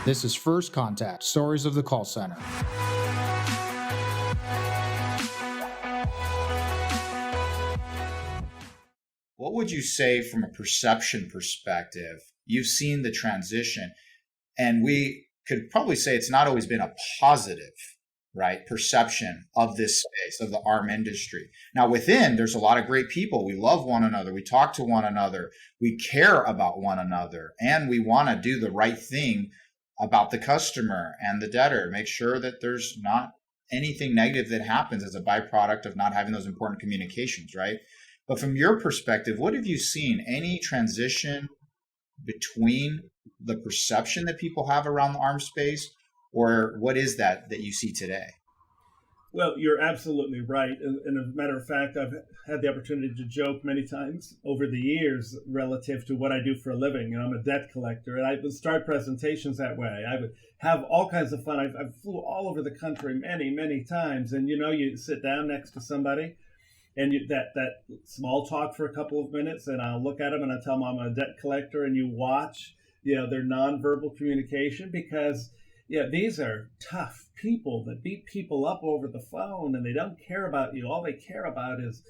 This is First Contact, Stories of the Call Center. What would you say from a perception perspective? You've seen the transition, and we could probably say it's not always been a positive, right, perception of this space, of the ARM industry. Now, within, there's a lot of great people. We love one another. We talk to one another. We care about one another, and we want to do the right thing about the customer and the debtor. Make sure that there's not anything negative that happens as a byproduct of not having those important communications, right? But from your perspective, what have you seen? Any transition between the perception that people have around the ARM space, or what is that you see today? Well, you're absolutely right. And as a matter of fact, I've had the opportunity to joke many times over the years relative to what I do for a living. You know, I'm a debt collector, and I would start presentations that way. I would have all kinds of fun. I flew all over the country many times. And, you know, you sit down next to somebody, and that small talk for a couple of minutes, and I'll look at them and I tell them I'm a debt collector, and you watch, you know, their nonverbal communication, because these are tough people that beat people up over the phone, and they don't care about you. All they care about is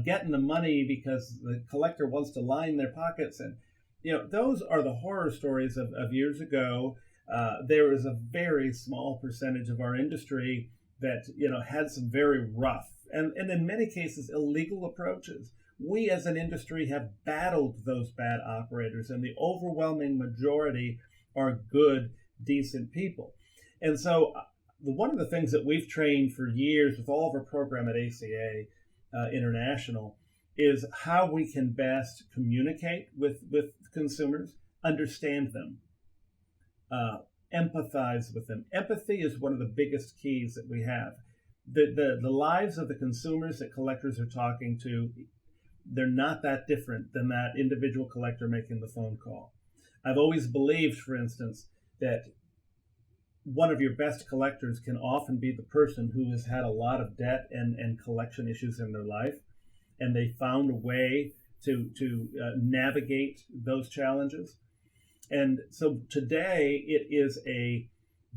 getting the money because the collector wants to line their pockets. And those are the horror stories of years ago. There is a very small percentage of our industry that had some very rough and in many cases illegal approaches. We as an industry have battled those bad operators, and the overwhelming majority are good, decent people. And so one of the things that we've trained for years with all of our program at ACA International is how we can best communicate with consumers, understand them, empathize with them. Empathy is one of the biggest keys that we have. The lives of the consumers that collectors are talking to, they're not that different than that individual collector making the phone call. I've always believed, for instance, that one of your best collectors can often be the person who has had a lot of debt and collection issues in their life, and they found a way to navigate those challenges. And so today it is a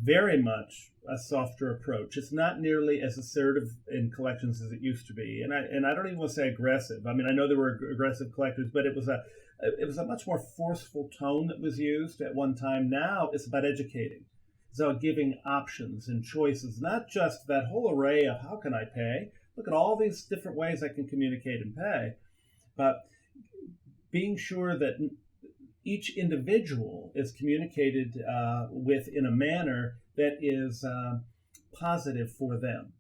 very much a softer approach. It's not nearly as assertive in collections as it used to be, and I don't even want to say aggressive. I mean, I know there were aggressive collectors, but it was a much more forceful tone that was used at one time. Now it's about educating. It's about giving options and choices, not just that whole array of how can I pay. Look at all these different ways I can communicate and pay, but being sure that each individual is communicated with in a manner that is positive for them.